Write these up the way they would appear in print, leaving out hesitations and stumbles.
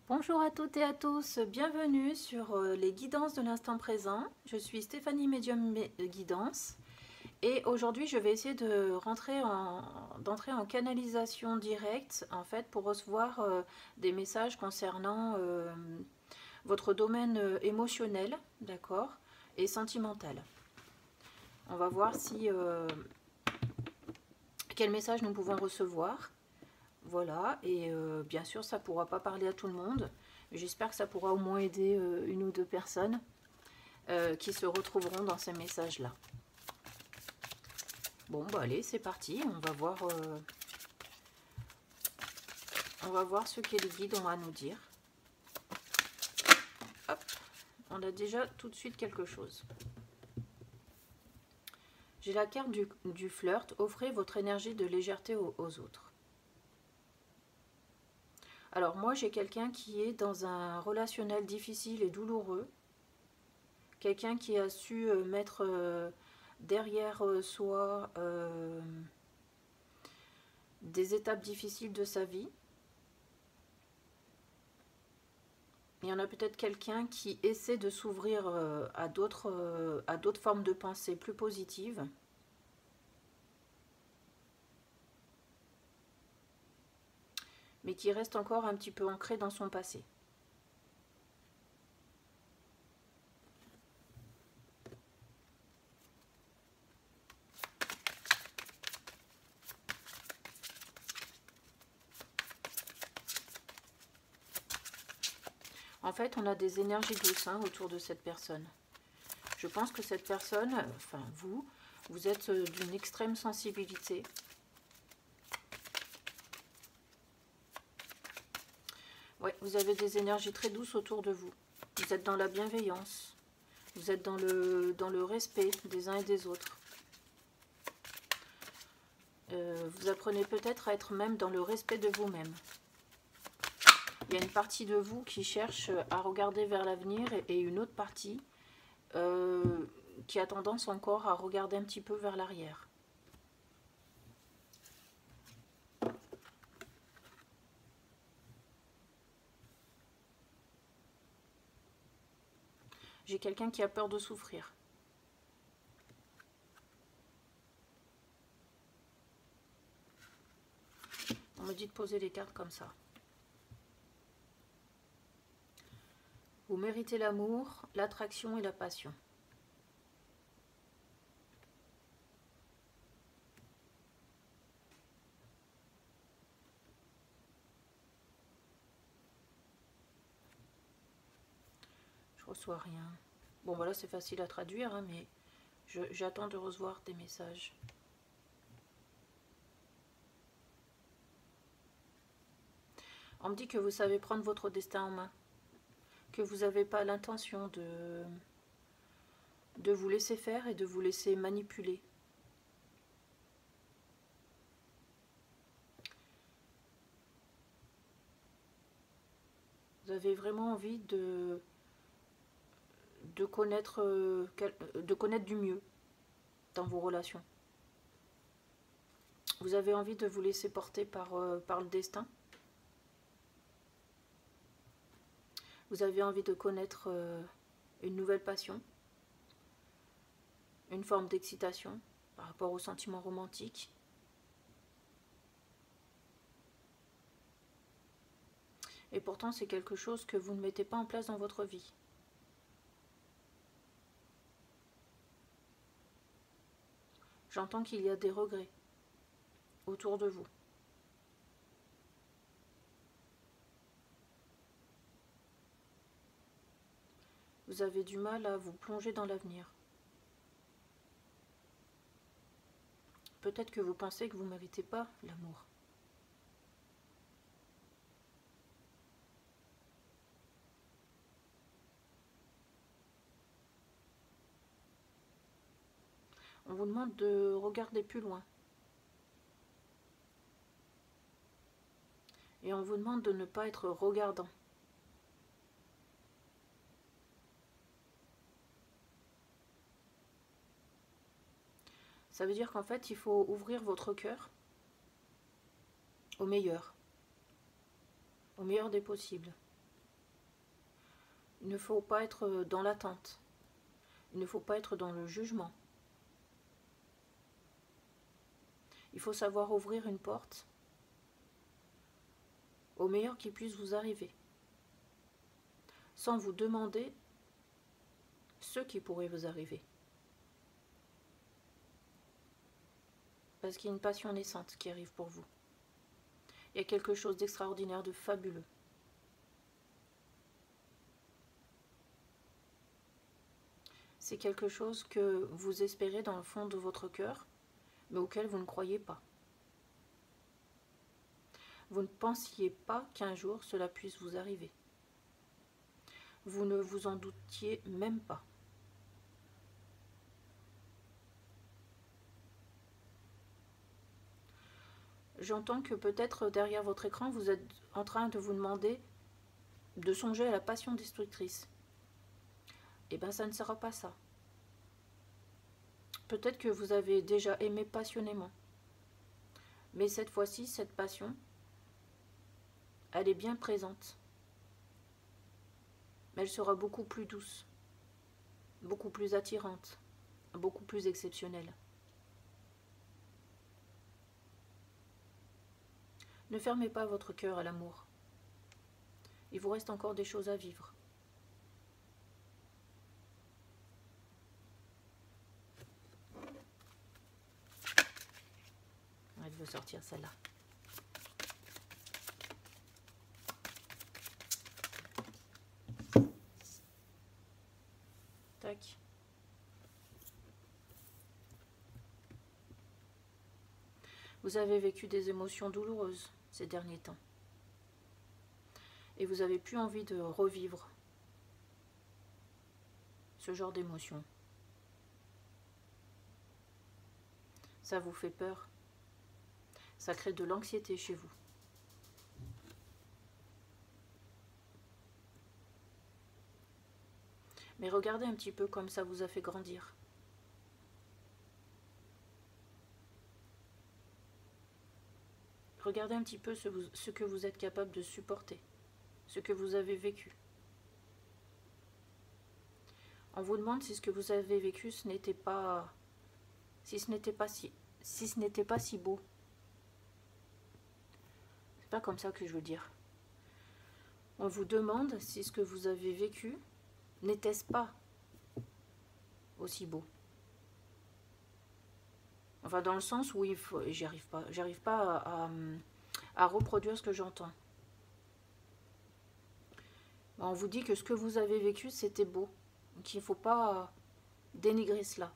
Bonjour à toutes et à tous, bienvenue sur les guidances de l'instant présent. Je suis Stéphanie Médium Guidance et aujourd'hui je vais essayer d'entrer en canalisation directe en fait pour recevoir des messages concernant votre domaine émotionnel, d'accord, et sentimental. On va voir si quel message nous pouvons recevoir. Voilà, et bien sûr, ça ne pourra pas parler à tout le monde. J'espère que ça pourra au moins aider une ou deux personnes qui se retrouveront dans ces messages-là. Bon, bah allez, c'est parti. On va voir ce que les guides ont à nous dire. Hop, on a déjà tout de suite quelque chose. J'ai la carte du flirt. Offrez votre énergie de légèreté aux autres. Alors moi, j'ai quelqu'un qui est dans un relationnel difficile et douloureux. Quelqu'un qui a su mettre derrière soi des étapes difficiles de sa vie. Il y en a peut-être quelqu'un qui essaie de s'ouvrir à d'autres formes de pensée plus positives. Mais qui reste encore un petit peu ancré dans son passé. En fait, on a des énergies douces autour de cette personne. Je pense que cette personne, enfin vous êtes d'une extrême sensibilité. Ouais, vous avez des énergies très douces autour de vous. Vous êtes dans la bienveillance. Vous êtes dans le respect des uns et des autres. Vous apprenez peut-être à être même dans le respect de vous-même. Il y a une partie de vous qui cherche à regarder vers l'avenir et une autre partie qui a tendance encore à regarder un petit peu vers l'arrière. J'ai quelqu'un qui a peur de souffrir. On me dit de poser les cartes comme ça. Vous méritez l'amour, l'attraction et la passion. Je reçois rien. Bon, voilà, c'est facile à traduire, mais j'attends de recevoir des messages. On me dit que vous savez prendre votre destin en main. Que vous n'avez pas l'intention de vous laisser faire et de vous laisser manipuler. Vous avez vraiment envie de connaître du mieux dans vos relations. Vous avez envie de vous laisser porter par le destin. Vous avez envie de connaître une nouvelle passion, une forme d'excitation par rapport aux sentiments romantiques. Et pourtant, c'est quelque chose que vous ne mettez pas en place dans votre vie. J'entends qu'il y a des regrets autour de vous. Vous avez du mal à vous plonger dans l'avenir. Peut-être que vous pensez que vous ne méritez pas l'amour. On vous demande de regarder plus loin. Et on vous demande de ne pas être regardant. Ça veut dire qu'en fait, il faut ouvrir votre cœur au meilleur des possibles. Il ne faut pas être dans l'attente. Il ne faut pas être dans le jugement. Il faut savoir ouvrir une porte au meilleur qui puisse vous arriver, sans vous demander ce qui pourrait vous arriver. Parce qu'il y a une passion naissante qui arrive pour vous. Il y a quelque chose d'extraordinaire, de fabuleux. C'est quelque chose que vous espérez dans le fond de votre cœur, mais auquel vous ne croyez pas. Vous ne pensiez pas qu'un jour cela puisse vous arriver. Vous ne vous en doutiez même pas. J'entends que peut-être derrière votre écran, vous êtes en train de vous demander de songer à la passion destructrice. Eh bien, ça ne sera pas ça. Peut-être que vous avez déjà aimé passionnément. Mais cette fois-ci, cette passion, elle est bien présente. Mais elle sera beaucoup plus douce, beaucoup plus attirante, beaucoup plus exceptionnelle. Ne fermez pas votre cœur à l'amour. Il vous reste encore des choses à vivre. Elle veut sortir celle-là. Tac. Vous avez vécu des émotions douloureuses ces derniers temps. Et vous n'avez plus envie de revivre ce genre d'émotions. Ça vous fait peur. Ça crée de l'anxiété chez vous. Mais regardez un petit peu comme ça vous a fait grandir. Regardez un petit peu ce que vous êtes capable de supporter, ce que vous avez vécu. On vous demande si ce que vous avez vécu, ce n'était pas si beau. C'est pas comme ça que je veux dire. On vous demande si ce que vous avez vécu n'était-ce pas aussi beau. Enfin, dans le sens où j'arrive pas à reproduire ce que j'entends. On vous dit que ce que vous avez vécu, c'était beau. Donc il ne faut pas dénigrer cela.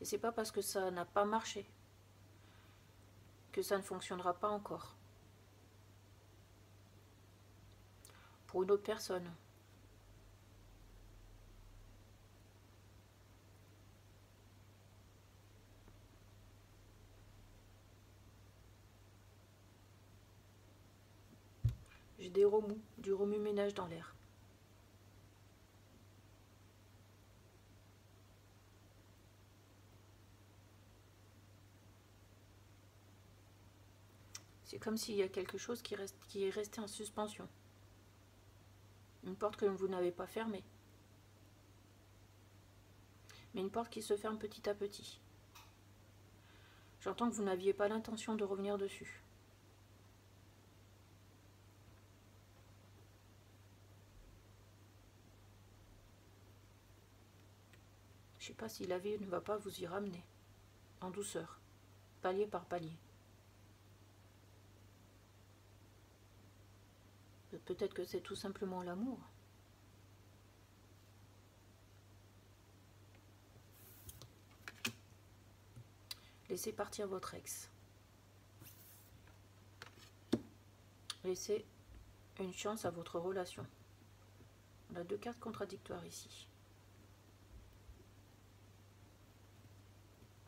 Et c'est pas parce que ça n'a pas marché que ça ne fonctionnera pas encore. Pour une autre personne. J'ai des remous, du remue-ménage dans l'air. C'est comme s'il y a quelque chose qui est resté en suspension. Une porte que vous n'avez pas fermée. Mais une porte qui se ferme petit à petit. J'entends que vous n'aviez pas l'intention de revenir dessus. Je ne sais pas si la vie ne va pas vous y ramener. En douceur. Palier par palier. Peut-être que c'est tout simplement l'amour. Laissez partir votre ex. Laissez une chance à votre relation. On a 2 cartes contradictoires ici.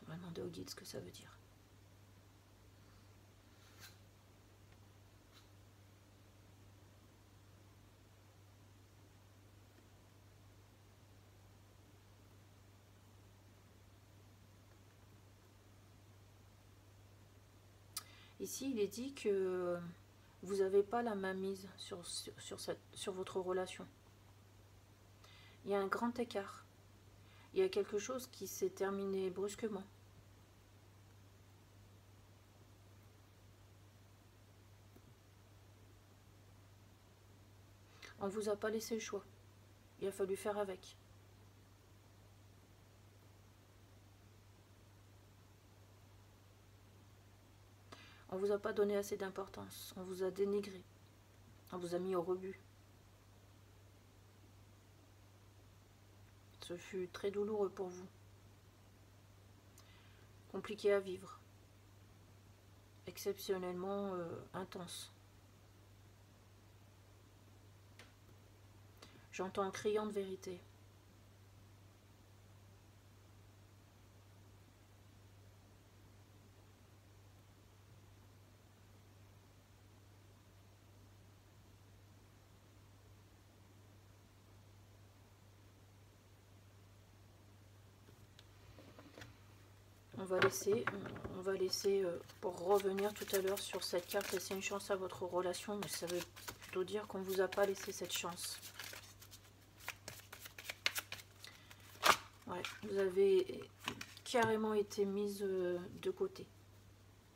On va demander au guide ce que ça veut dire. Ici, il est dit que vous n'avez pas la main mise sur votre relation. Il y a un grand écart. Il y a quelque chose qui s'est terminé brusquement. On ne vous a pas laissé le choix. Il a fallu faire avec. On ne vous a pas donné assez d'importance. On vous a dénigré. On vous a mis au rebut. Ce fut très douloureux pour vous. Compliqué à vivre. Exceptionnellement intense. J'entends un criant de vérité. On va laisser pour revenir tout à l'heure sur cette carte, laisser une chance à votre relation, mais ça veut plutôt dire qu'on ne vous a pas laissé cette chance. Ouais, vous avez carrément été mise de côté.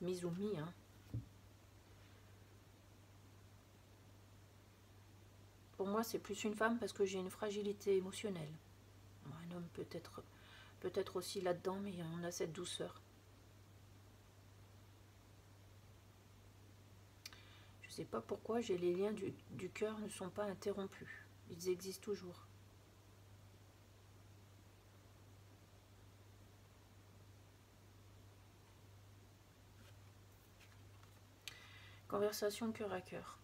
Mise ou mis, hein. Pour moi, c'est plus une femme parce que j'ai une fragilité émotionnelle. Un homme peut-être aussi là-dedans, mais on a cette douceur. Je ne sais pas pourquoi les liens du cœur ne sont pas interrompus. Ils existent toujours. Conversation cœur à cœur.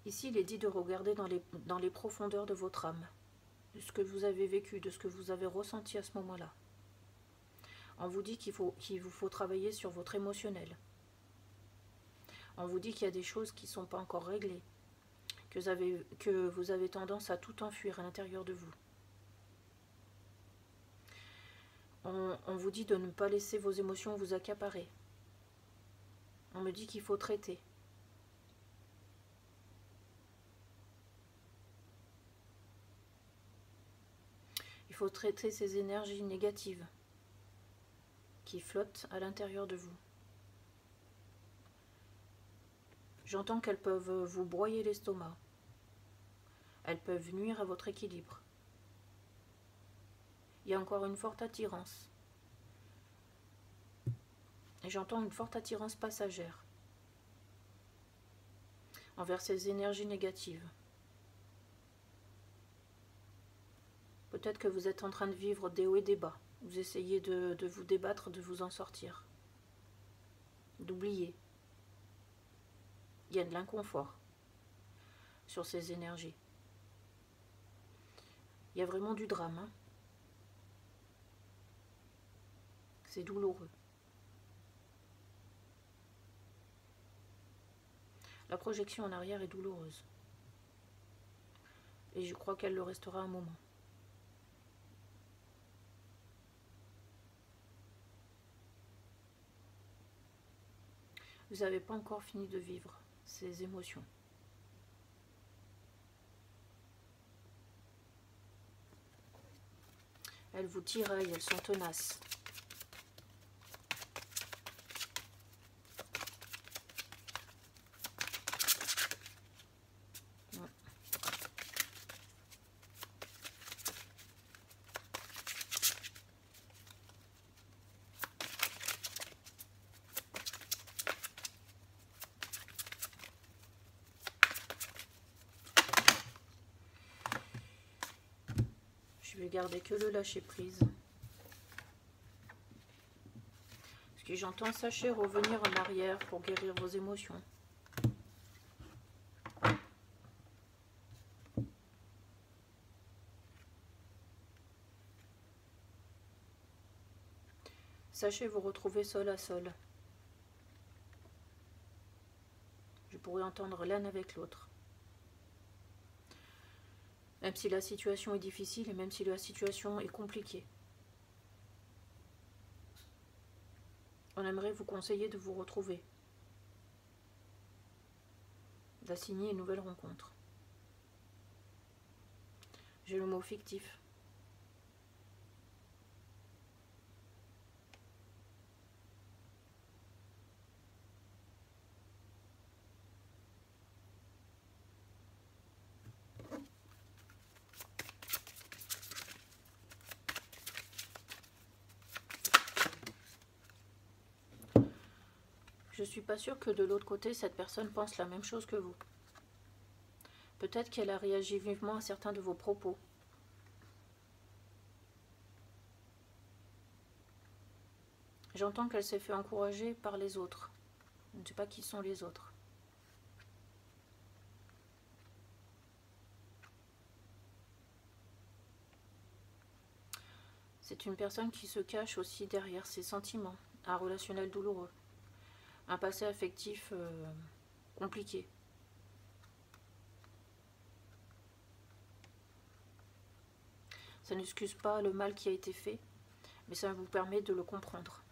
Ici, il est dit de regarder dans les profondeurs de votre âme, de ce que vous avez vécu, de ce que vous avez ressenti à ce moment-là. On vous dit qu'il vous faut travailler sur votre émotionnel. On vous dit qu'il y a des choses qui ne sont pas encore réglées, que vous avez tendance à tout enfuir à l'intérieur de vous. On vous dit de ne pas laisser vos émotions vous accaparer. On me dit qu'il faut traiter. Il faut traiter ces énergies négatives qui flottent à l'intérieur de vous. J'entends qu'elles peuvent vous broyer l'estomac. Elles peuvent nuire à votre équilibre. Il y a encore une forte attirance. Et j'entends une forte attirance passagère envers ces énergies négatives. Peut-être que vous êtes en train de vivre des hauts et des bas. Vous essayez de vous débattre, de vous en sortir. D'oublier. Il y a de l'inconfort sur ces énergies. Il y a vraiment du drame. Hein. C'est douloureux. La projection en arrière est douloureuse. Et je crois qu'elle le restera un moment. Vous n'avez pas encore fini de vivre ces émotions. Elles vous tiraillent, elles sont tenaces. Je vais garder que le lâcher prise. Parce que j'entends sachez revenir en arrière pour guérir vos émotions. Sachez vous retrouver seul à seul. Je pourrais entendre l'un avec l'autre. Même si la situation est difficile et même si la situation est compliquée. On aimerait vous conseiller de vous retrouver, d'assigner une nouvelle rencontre. J'ai le mot fictif. Je ne suis pas sûre que de l'autre côté, cette personne pense la même chose que vous. Peut-être qu'elle a réagi vivement à certains de vos propos. J'entends qu'elle s'est fait encourager par les autres. Je ne sais pas qui sont les autres. C'est une personne qui se cache aussi derrière ses sentiments, un relationnel douloureux, un passé affectif compliqué. Ça n'excuse pas le mal qui a été fait, mais ça vous permet de le comprendre.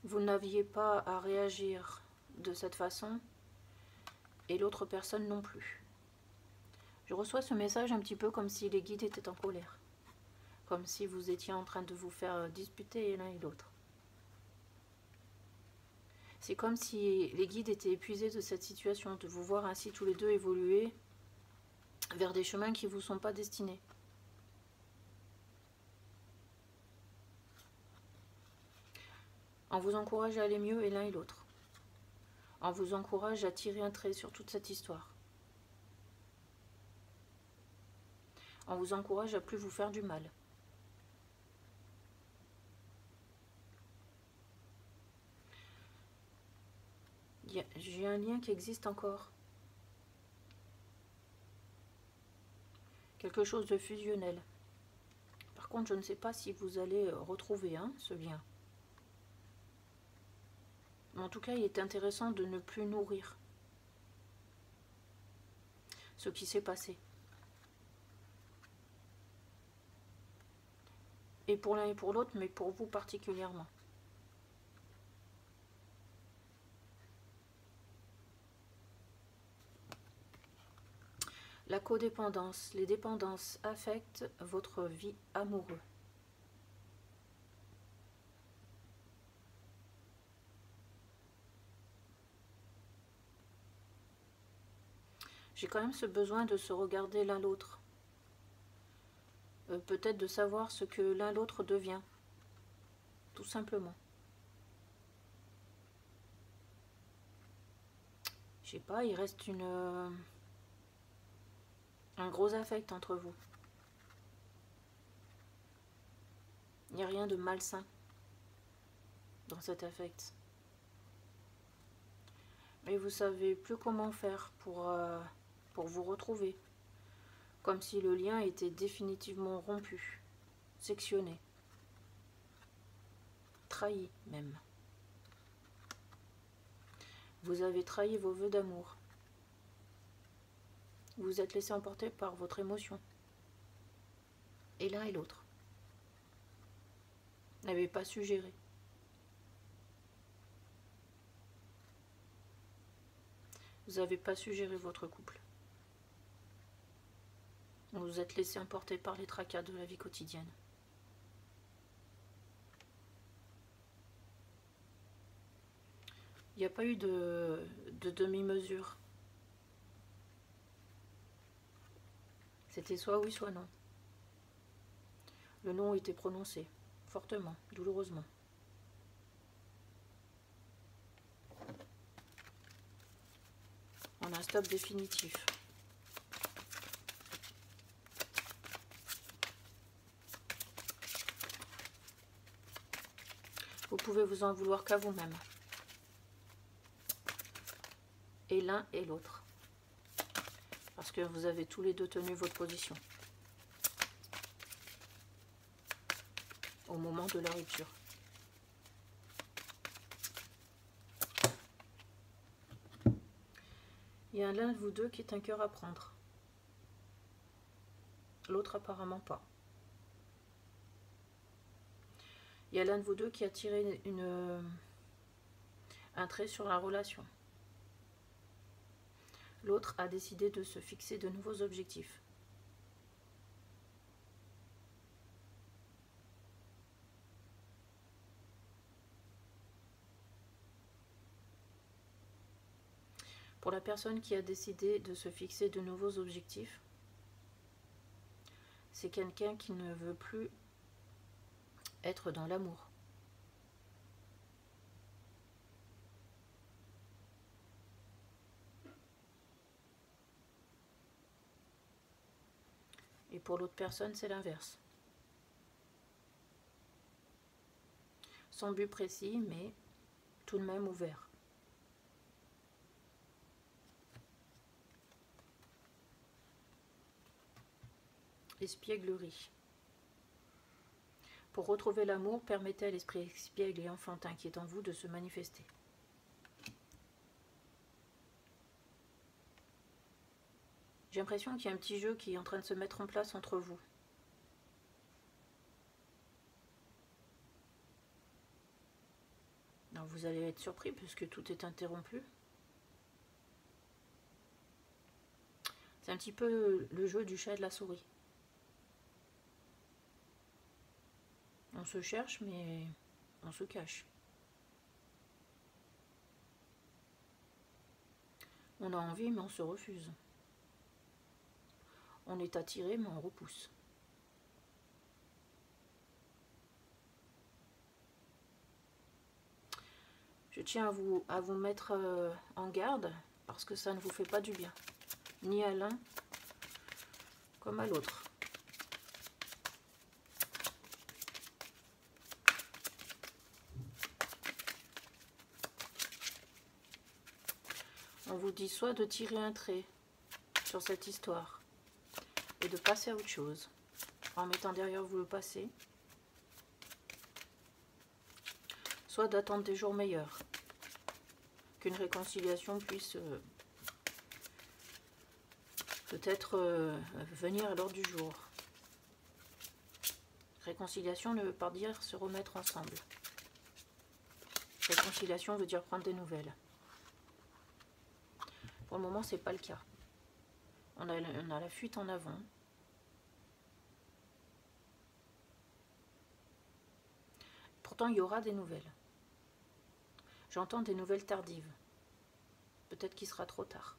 Vous n'aviez pas à réagir de cette façon, et l'autre personne non plus. Je reçois ce message un petit peu comme si les guides étaient en colère, comme si vous étiez en train de vous faire disputer l'un et l'autre. C'est comme si les guides étaient épuisés de cette situation, de vous voir ainsi tous les deux évoluer vers des chemins qui ne vous sont pas destinés. On vous encourage à aller mieux et l'un et l'autre. On vous encourage à tirer un trait sur toute cette histoire. On vous encourage à plus vous faire du mal. J'ai un lien qui existe encore. Quelque chose de fusionnel. Par contre, je ne sais pas si vous allez retrouver ce lien. Mais en tout cas, il est intéressant de ne plus nourrir ce qui s'est passé. Et pour l'un et pour l'autre, mais pour vous particulièrement. La codépendance, les dépendances affectent votre vie amoureuse. J'ai quand même ce besoin de se regarder l'un l'autre. Peut-être de savoir ce que l'un l'autre devient. Tout simplement. Je sais pas, il reste un gros affect entre vous. Il n'y a rien de malsain dans cet affect. Mais vous savez plus comment faire pour vous retrouver. Comme si le lien était définitivement rompu, sectionné, trahi même. Vous avez trahi vos vœux d'amour. Vous vous êtes laissé emporter par votre émotion. Et l'un et l'autre. N'avez pas su gérer. Vous n'avez pas su gérer votre couple. Vous vous êtes laissé emporter par les tracas de la vie quotidienne. Il n'y a pas eu de demi-mesure. C'était soit oui, soit non. Le non était prononcé, fortement, douloureusement. On a un stop définitif. Vous pouvez vous en vouloir qu'à vous-même. Et l'un et l'autre. Parce que vous avez tous les deux tenu votre position. Au moment de la rupture. Il y a l'un de vous deux qui est un cœur à prendre. L'autre apparemment pas. Il y a l'un de vous deux qui a tiré un trait sur la relation. L'autre a décidé de se fixer de nouveaux objectifs. Pour la personne qui a décidé de se fixer de nouveaux objectifs, c'est quelqu'un qui ne veut plus être dans l'amour. Et pour l'autre personne, c'est l'inverse. Sans but précis, mais tout de même ouvert. Espièglerie. Pour retrouver l'amour, permettez à l'esprit espiègle et enfantin qui est en vous de se manifester. J'ai l'impression qu'il y a un petit jeu qui est en train de se mettre en place entre vous. Alors vous allez être surpris puisque tout est interrompu. C'est un petit peu le jeu du chat et de la souris. On se cherche, mais on se cache. On a envie, mais on se refuse. On est attiré, mais on repousse. Je tiens à vous mettre en garde, parce que ça ne vous fait pas du bien. Ni à l'un, comme à l'autre. On vous dit soit de tirer un trait sur cette histoire et de passer à autre chose en mettant derrière vous le passé, soit d'attendre des jours meilleurs, qu'une réconciliation puisse peut-être venir à l'ordre du jour. Réconciliation ne veut pas dire se remettre ensemble. Réconciliation veut dire prendre des nouvelles. Pour le moment, c'est pas le cas. On a la fuite en avant. Pourtant, il y aura des nouvelles. J'entends des nouvelles tardives. Peut-être qu'il sera trop tard.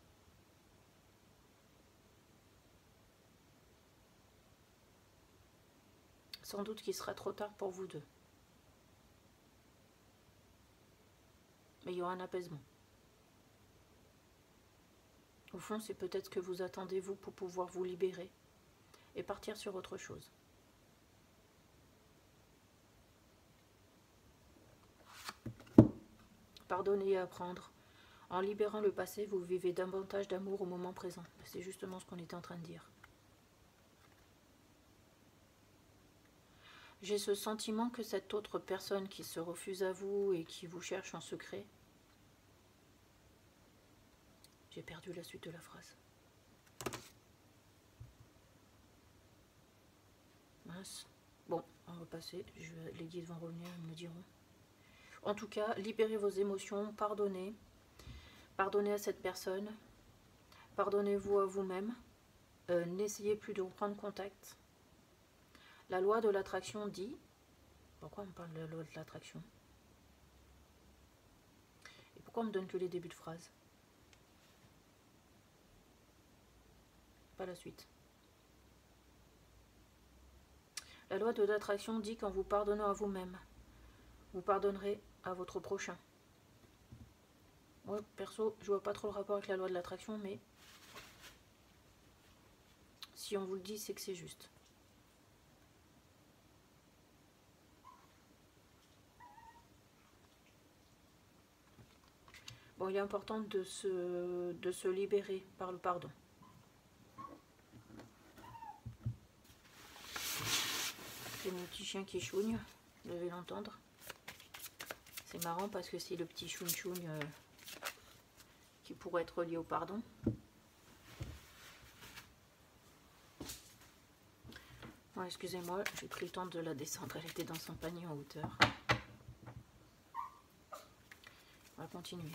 Sans doute qu'il sera trop tard pour vous deux. Mais il y aura un apaisement. Au fond, c'est peut-être ce que vous attendez, vous, pour pouvoir vous libérer et partir sur autre chose. Pardonner et apprendre. En libérant le passé, vous vivez davantage d'amour au moment présent. C'est justement ce qu'on était en train de dire. J'ai ce sentiment que cette autre personne qui se refuse à vous et qui vous cherche en secret... J'ai perdu la suite de la phrase. Mince. Bon, on va passer. Les guides vont revenir, ils me le diront. En tout cas, libérez vos émotions, pardonnez. Pardonnez à cette personne. Pardonnez-vous à vous-même. N'essayez plus de reprendre contact. La loi de l'attraction dit... Pourquoi on parle de la loi de l'attraction? Et pourquoi on me donne que les débuts de phrases? Pas la suite. La loi de l'attraction dit qu'en vous pardonnant à vous-même, vous pardonnerez à votre prochain. Moi, perso, je vois pas trop le rapport avec la loi de l'attraction, mais si on vous le dit, c'est que c'est juste. Bon, il est important de se libérer par le pardon. C'est mon petit chien qui chouigne, vous devez l'entendre. C'est marrant parce que c'est le petit choun-choun qui pourrait être lié au pardon. excusez-moi, j'ai pris le temps de la descendre, elle était dans son panier en hauteur. On va continuer.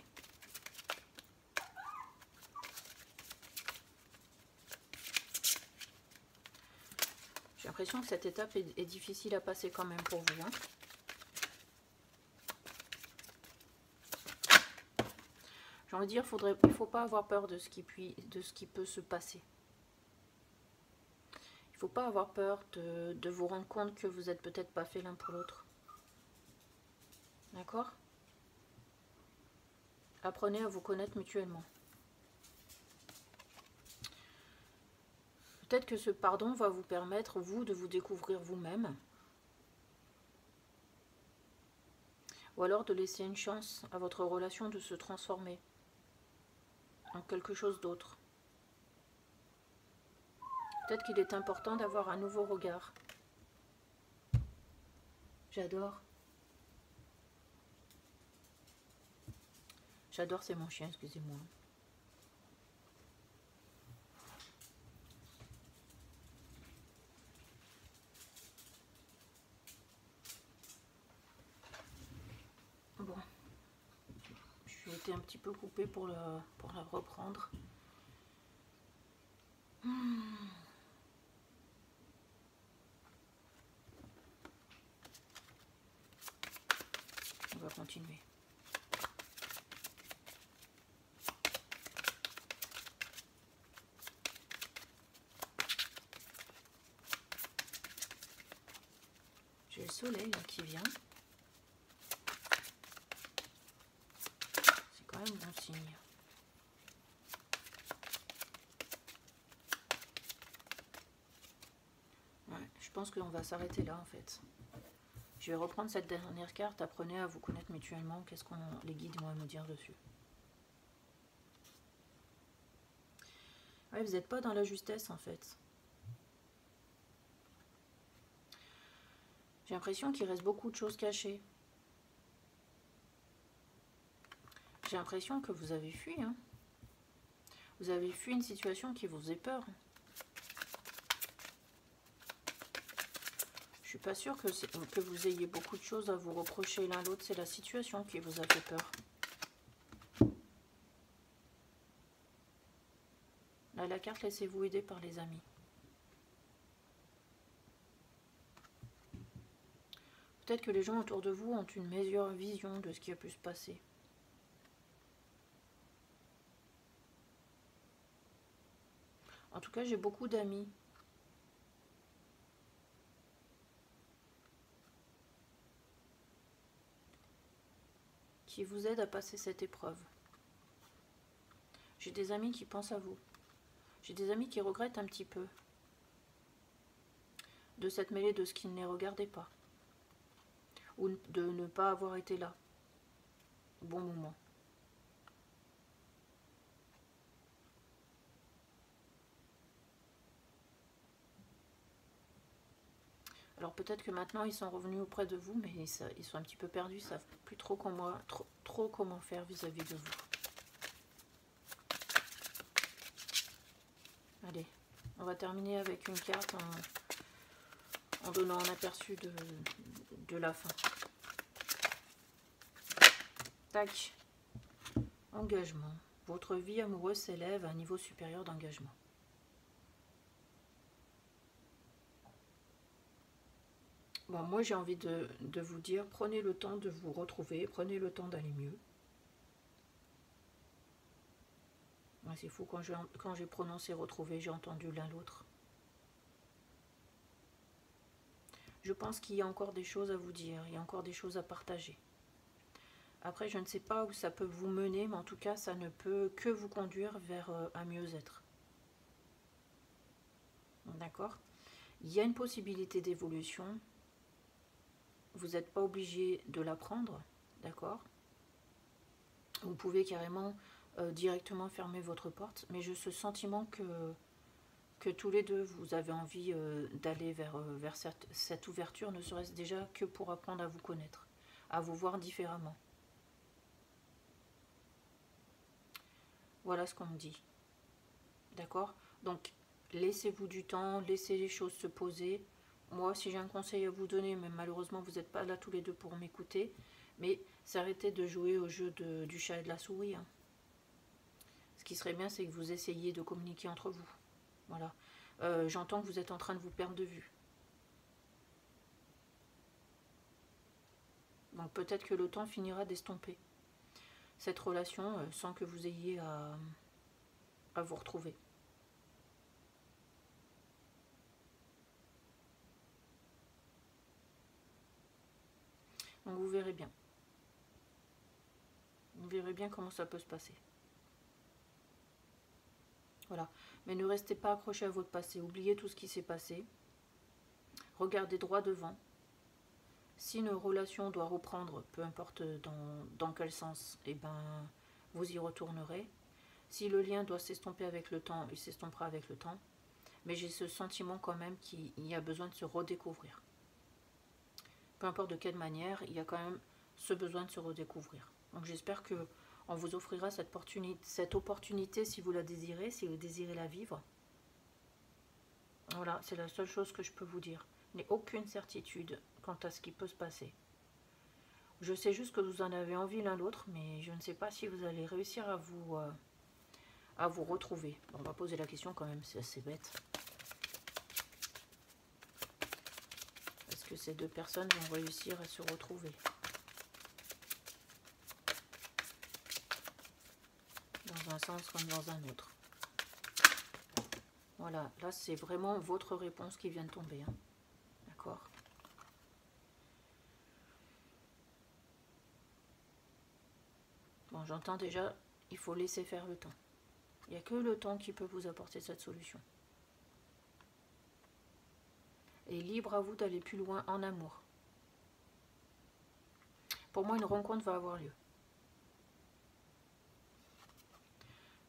J'ai l'impression que cette étape est difficile à passer quand même pour vous. Hein. J'ai envie de dire, il ne faut pas avoir peur de ce qui peut se passer. Il ne faut pas avoir peur de vous rendre compte que vous n'êtes peut-être pas fait l'un pour l'autre. D'accord? Apprenez à vous connaître mutuellement. Peut-être que ce pardon va vous permettre, vous, de vous découvrir vous-même. Ou alors de laisser une chance à votre relation de se transformer en quelque chose d'autre. Peut-être qu'il est important d'avoir un nouveau regard. J'adore. J'adore, c'est mon chien, excusez-moi. Bon. J'ai été un petit peu coupée pour la reprendre. On va continuer. J'ai le soleil là, qui vient. C'est quand même bon signe. Ouais, je pense qu'on va s'arrêter là en fait. Je vais reprendre cette dernière carte. Apprenez à vous connaître mutuellement. Qu'est-ce que les guides vont nous dire dessus? Ouais, vous n'êtes pas dans la justesse en fait. J'ai l'impression qu'il reste beaucoup de choses cachées. J'ai l'impression que vous avez fui. Hein. Vous avez fui une situation qui vous faisait peur. Je suis pas sûre que vous ayez beaucoup de choses à vous reprocher l'un l'autre. C'est la situation qui vous a fait peur. Là, la carte, laissez-vous aider par les amis. Peut-être que les gens autour de vous ont une meilleure vision de ce qui a pu se passer. En tout cas, j'ai beaucoup d'amis. Qui vous aident à passer cette épreuve. J'ai des amis qui pensent à vous. J'ai des amis qui regrettent un petit peu de s'être mêlés de ce qui ne les regardait pas. Ou de ne pas avoir été là. Au bon moment. Alors peut-être que maintenant ils sont revenus auprès de vous, mais ils sont un petit peu perdus, ils ne savent plus trop comment faire vis-à-vis de vous. Allez, on va terminer avec une carte en donnant un aperçu de la fin. Tac. Engagement. Votre vie amoureuse s'élève à un niveau supérieur d'engagement. Bon, moi j'ai envie de vous dire, prenez le temps de vous retrouver, prenez le temps d'aller mieux. Ouais, c'est fou, quand j'ai prononcé retrouver, j'ai entendu l'un l'autre. Je pense qu'il y a encore des choses à vous dire, il y a encore des choses à partager. Après, je ne sais pas où ça peut vous mener, mais en tout cas, ça ne peut que vous conduire vers un mieux-être. D'accord? Il y a une possibilité d'évolution. Vous n'êtes pas obligé de la prendre, d'accord? Vous pouvez carrément directement fermer votre porte, mais j'ai ce sentiment que tous les deux, vous avez envie d'aller vers cette ouverture, ne serait-ce déjà que pour apprendre à vous connaître, à vous voir différemment. Voilà ce qu'on me dit. D'accord? Donc, laissez-vous du temps, laissez les choses se poser. moi, si j'ai un conseil à vous donner, mais malheureusement, vous n'êtes pas là tous les deux pour m'écouter, mais c'est arrêter de jouer au jeu du chat et de la souris. Hein. Ce qui serait bien, c'est que vous essayiez de communiquer entre vous. Voilà. J'entends que vous êtes en train de vous perdre de vue. Donc peut-être que le temps finira d'estomper cette relation sans que vous ayez à vous retrouver. Donc vous verrez bien. Vous verrez bien comment ça peut se passer. Voilà. Mais ne restez pas accroché à votre passé. Oubliez tout ce qui s'est passé. Regardez droit devant. Si une relation doit reprendre, peu importe dans quel sens, eh ben, vous y retournerez. Si le lien doit s'estomper avec le temps, il s'estompera avec le temps. Mais j'ai ce sentiment quand même qu'il y a besoin de se redécouvrir. Peu importe de quelle manière, il y a quand même ce besoin de se redécouvrir. Donc j'espère que on vous offrira cette opportunité si vous la désirez, si vous désirez la vivre. Voilà, c'est la seule chose que je peux vous dire. Je n'ai aucune certitude quant à ce qui peut se passer. Je sais juste que vous en avez envie l'un l'autre, mais je ne sais pas si vous allez réussir à vous retrouver. Bon, on va poser la question quand même, c'est assez bête. Est-ce que ces deux personnes vont réussir à se retrouver? Dans un sens comme dans un autre. Voilà, là c'est vraiment votre réponse qui vient de tomber. Hein. D'accord? Bon, j'entends déjà, il faut laisser faire le temps. Il n'y a que le temps qui peut vous apporter cette solution. Et libre à vous d'aller plus loin en amour. Pour moi, une rencontre va avoir lieu.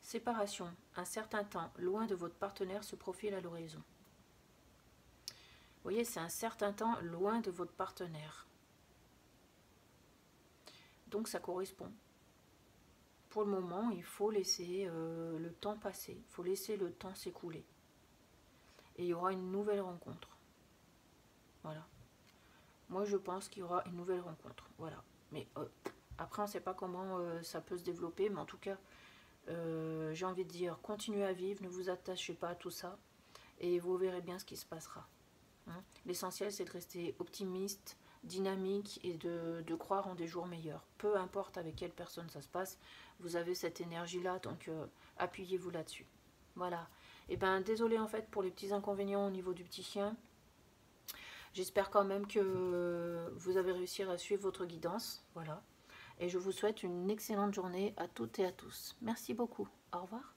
Séparation. Un certain temps, loin de votre partenaire, se profile à l'horizon. Vous voyez, c'est un certain temps loin de votre partenaire. Donc ça correspond. Pour le moment, il faut laisser le temps passer. Il faut laisser le temps s'écouler. Et il y aura une nouvelle rencontre. Voilà. Moi, je pense qu'il y aura une nouvelle rencontre. Voilà. Mais après, on ne sait pas comment ça peut se développer. Mais en tout cas, j'ai envie de dire, continuez à vivre. Ne vous attachez pas à tout ça. Et vous verrez bien ce qui se passera. Hein. L'essentiel, c'est de rester optimiste, dynamique et de croire en des jours meilleurs. Peu importe avec quelle personne ça se passe, vous avez cette énergie-là, donc appuyez-vous là-dessus. Voilà. Et ben désolé en fait pour les petits inconvénients au niveau du petit chien. J'espère quand même que vous avez réussi à suivre votre guidance. Voilà. Et je vous souhaite une excellente journée à toutes et à tous. Merci beaucoup. Au revoir.